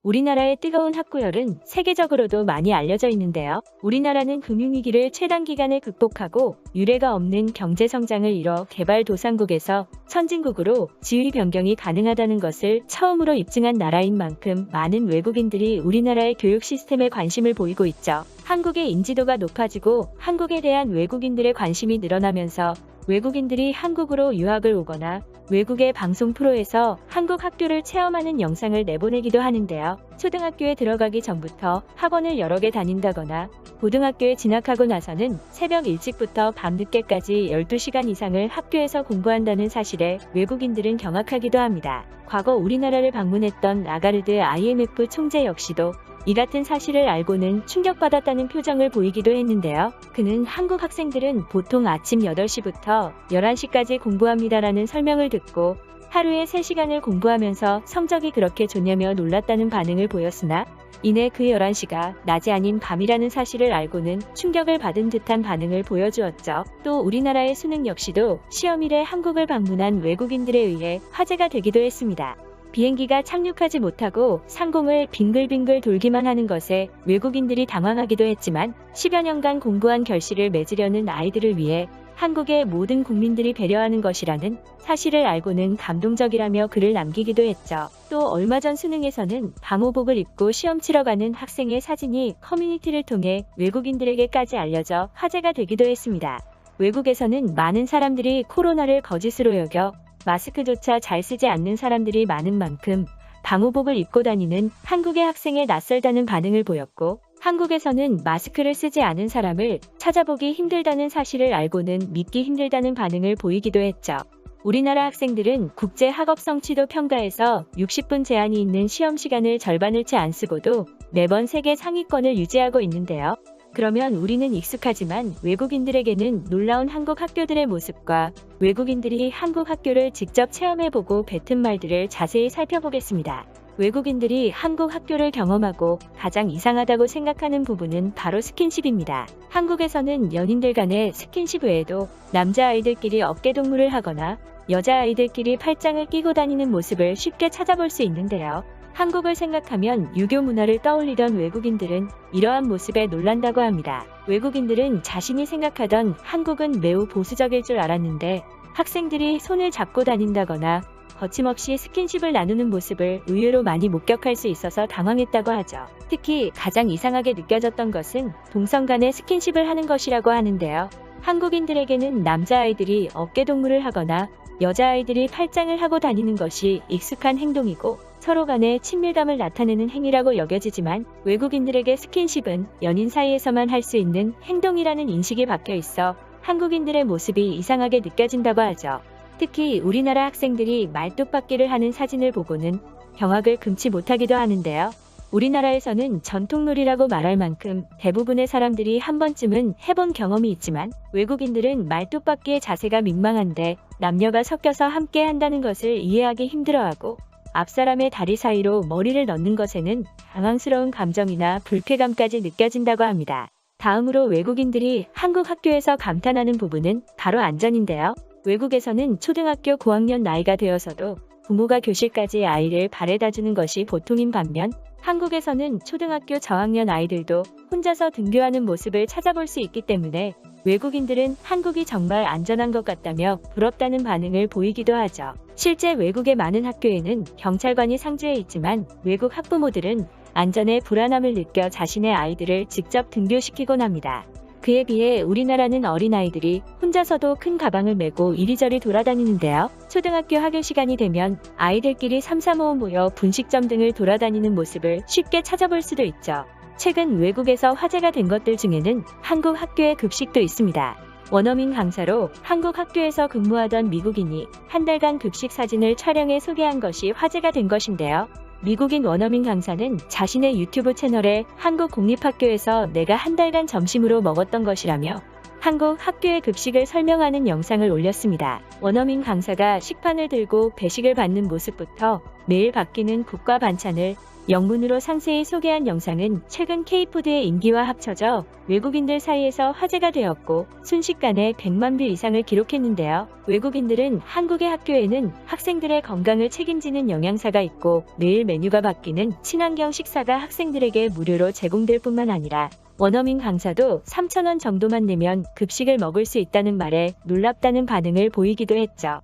우리나라의 뜨거운 학구열은 세계적으로도 많이 알려져 있는데요. 우리나라는 금융위기를 최단 기간에 극복하고 유례가 없는 경제성장을 이뤄 개발도상국에서 선진국으로 지위 변경이 가능하다는 것을 처음으로 입증한 나라인 만큼 많은 외국인들이 우리나라의 교육 시스템에 관심을 보이고 있죠. 한국의 인지도가 높아지고 한국에 대한 외국인들의 관심이 늘어나면서 외국인들이 한국으로 유학을 오거나 외국의 방송 프로에서 한국 학교를 체험하는 영상을 내보내기도 하는데요. 초등학교에 들어가기 전부터 학원을 여러 개 다닌다거나 고등학교에 진학하고 나서는 새벽 일찍부터 밤늦게까지 12시간 이상을 학교에서 공부한다는 사실에 외국인들은 경악하기도 합니다. 과거 우리나라를 방문했던 라가르드 IMF 총재 역시도 이 같은 사실을 알고는 충격받았다는 표정을 보이기도 했는데요. 그는 한국 학생들은 보통 아침 8시부터 11시까지 공부합니다라는 설명을 듣고 하루에 3시간을 공부하면서 성적이 그렇게 좋냐며 놀랐다는 반응을 보였으나 이내 그 11시가 낮이 아닌 밤이라는 사실을 알고는 충격을 받은 듯한 반응을 보여주었죠. 또 우리나라의 수능 역시도 시험일에 한국을 방문한 외국인들에 의해 화제가 되기도 했습니다. 비행기가 착륙하지 못하고 상공을 빙글빙글 돌기만 하는 것에 외국인들이 당황하기도 했지만 10여 년간 공부한 결실을 맺으려는 아이들을 위해 한국의 모든 국민들이 배려하는 것이라는 사실을 알고는 감동적이라며 글을 남기기도 했죠. 또 얼마 전 수능에서는 방호복을 입고 시험 치러 가는 학생의 사진이 커뮤니티를 통해 외국인들에게까지 알려져 화제가 되기도 했습니다. 외국에서는 많은 사람들이 코로나를 거짓으로 여겨 마스크조차 잘 쓰지 않는 사람들이 많은 만큼 방호복을 입고 다니는 한국의 학생에 낯설다는 반응을 보였고, 한국에서는 마스크를 쓰지 않은 사람을 찾아보기 힘들다는 사실을 알고는 믿기 힘들다는 반응을 보이기도 했죠. 우리나라 학생들은 국제 학업 성취도 평가에서 60분 제한이 있는 시험 시간을 절반을 채 안 쓰고도 매번 세계 상위권을 유지하고 있는데요. 그러면 우리는 익숙하지만 외국인들에게는 놀라운 한국 학교들의 모습과 외국인들이 한국 학교를 직접 체험해보고 뱉은 말들을 자세히 살펴보겠습니다. 외국인들이 한국 학교를 경험하고 가장 이상하다고 생각하는 부분은 바로 스킨십입니다. 한국에서는 연인들 간의 스킨십 외에도 남자아이들끼리 어깨동무를 하거나 여자아이들끼리 팔짱을 끼고 다니는 모습을 쉽게 찾아볼 수 있는데요. 한국을 생각하면 유교 문화를 떠올리던 외국인들은 이러한 모습에 놀란다고 합니다. 외국인들은 자신이 생각하던 한국은 매우 보수적일 줄 알았는데 학생들이 손을 잡고 다닌다거나 거침없이 스킨십을 나누는 모습을 의외로 많이 목격할 수 있어서 당황했다고 하죠. 특히 가장 이상하게 느껴졌던 것은 동성 간의 스킨십을 하는 것이라고 하는데요. 한국인들에게는 남자아이들이 어깨동무를 하거나 여자아이들이 팔짱을 하고 다니는 것이 익숙한 행동이고 서로 간의 친밀감을 나타내는 행위라고 여겨지지만 외국인들에게 스킨십은 연인 사이에서만 할 수 있는 행동이라는 인식이 박혀 있어 한국인들의 모습이 이상하게 느껴진다고 하죠. 특히 우리나라 학생들이 말뚝박기를 하는 사진을 보고는 경악을 금치 못하기도 하는데요. 우리나라에서는 전통놀이라고 말할 만큼 대부분의 사람들이 한 번쯤은 해본 경험이 있지만 외국인들은 말뚝박기의 자세가 민망한데 남녀가 섞여서 함께 한다는 것을 이해하기 힘들어하고 앞사람의 다리 사이로 머리를 넣는 것에는 당황스러운 감정이나 불쾌감까지 느껴진다고 합니다. 다음으로 외국인들이 한국 학교에서 감탄하는 부분은 바로 안전인데요. 외국에서는 초등학교 고학년 나이가 되어서도 부모가 교실까지 아이를 바래다 주는 것이 보통인 반면 한국에서는 초등학교 저학년 아이들도 혼자서 등교하는 모습을 찾아볼 수 있기 때문에 외국인들은 한국이 정말 안전한 것 같다며 부럽다는 반응을 보이기도 하죠. 실제 외국의 많은 학교에는 경찰관이 상주해 있지만 외국 학부모들은 안전에 불안함을 느껴 자신의 아이들을 직접 등교시키곤 합니다. 그에 비해 우리나라는 어린아이들이 혼자서도 큰 가방을 메고 이리저리 돌아다니는데요. 초등학교 학교 시간이 되면 아이들끼리 삼삼오오 모여 분식점 등을 돌아다니는 모습을 쉽게 찾아볼 수도 있죠. 최근 외국에서 화제가 된 것들 중에는 한국 학교의 급식도 있습니다. 원어민 강사로 한국 학교에서 근무하던 미국인이 한 달간 급식 사진을 촬영해 소개한 것이 화제가 된 것인데요. 미국인 원어민 강사는 자신의 유튜브 채널에 한국 공립학교에서 내가 한 달간 점심으로 먹었던 것이라며 한국 학교의 급식을 설명하는 영상을 올렸습니다. 원어민 강사가 식판을 들고 배식을 받는 모습부터 매일 바뀌는 국과 반찬을 영문으로 상세히 소개한 영상은 최근 K푸드의 인기와 합쳐져 외국인들 사이에서 화제가 되었고 순식간에 100만 뷰 이상을 기록했는데요. 외국인들은 한국의 학교에는 학생들의 건강을 책임지는 영양사가 있고 매일 메뉴가 바뀌는 친환경 식사가 학생들에게 무료로 제공될 뿐만 아니라 원어민 강사도 3,000원 정도만 내면 급식을 먹을 수 있다는 말에 놀랍다는 반응을 보이기도 했죠.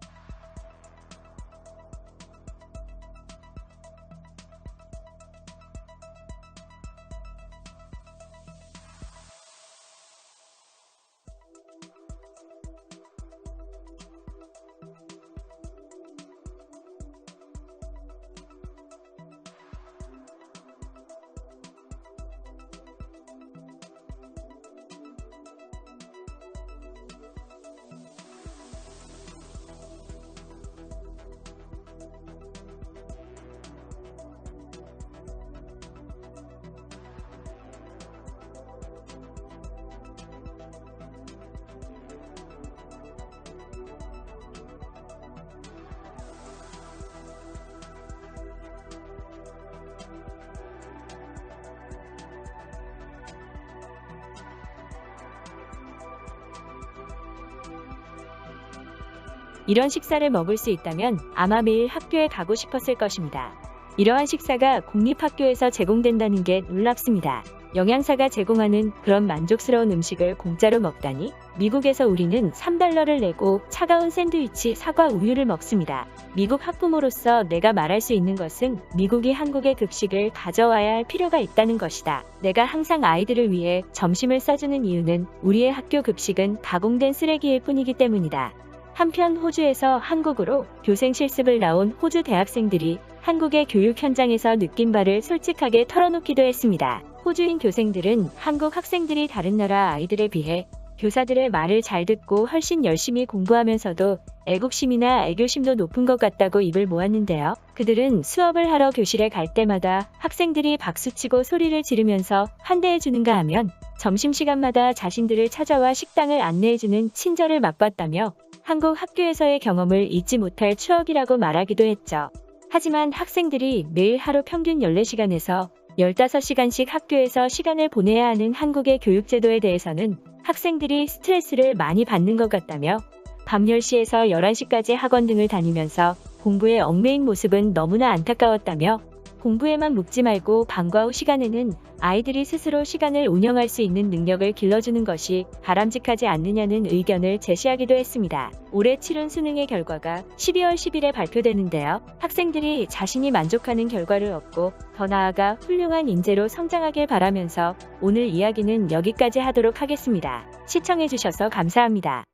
이런 식사를 먹을 수 있다면 아마 매일 학교에 가고 싶었을 것입니다. 이러한 식사가 공립학교에서 제공된다는 게 놀랍습니다. 영양사가 제공하는 그런 만족스러운 음식을 공짜로 먹다니? 미국에서 우리는 $3를 내고 차가운 샌드위치, 사과, 우유를 먹습니다. 미국 학부모로서 내가 말할 수 있는 것은 미국이 한국의 급식을 가져와야 할 필요가 있다는 것이다. 내가 항상 아이들을 위해 점심을 싸주는 이유는 우리의 학교 급식은 가공된 쓰레기일 뿐이기 때문이다. 한편 호주에서 한국으로 교생 실습을 나온 호주 대학생들이 한국의 교육 현장에서 느낀 바를 솔직하게 털어놓기도 했습니다. 호주인 교생들은 한국 학생들이 다른 나라 아이들에 비해 교사들의 말을 잘 듣고 훨씬 열심히 공부하면서도 애국심이나 애교심도 높은 것 같다고 입을 모았는데요. 그들은 수업을 하러 교실에 갈 때마다 학생들이 박수치고 소리를 지르면서 환대해주는가 하면 점심시간마다 자신들을 찾아와 식당을 안내해주는 친절을 맛봤다며 한국 학교에서의 경험을 잊지 못할 추억이라고 말하기도 했죠. 하지만 학생들이 매일 하루 평균 14시간에서 15시간씩 학교에서 시간을 보내야 하는 한국의 교육제도에 대해서는 학생들이 스트레스를 많이 받는 것 같다며 밤 10시에서 11시까지 학원 등을 다니면서 공부에 얽매인 모습은 너무나 안타까웠다며 공부에만 묵지 말고 방과 후 시간에는 아이들이 스스로 시간을 운영할 수 있는 능력을 길러주는 것이 바람직하지 않느냐는 의견을 제시하기도 했습니다. 올해 치른 수능의 결과가 12월 10일에 발표되는데요. 학생들이 자신이 만족하는 결과를 얻고 더 나아가 훌륭한 인재로 성장하길 바라면서 오늘 이야기는 여기까지 하도록 하겠습니다. 시청해주셔서 감사합니다.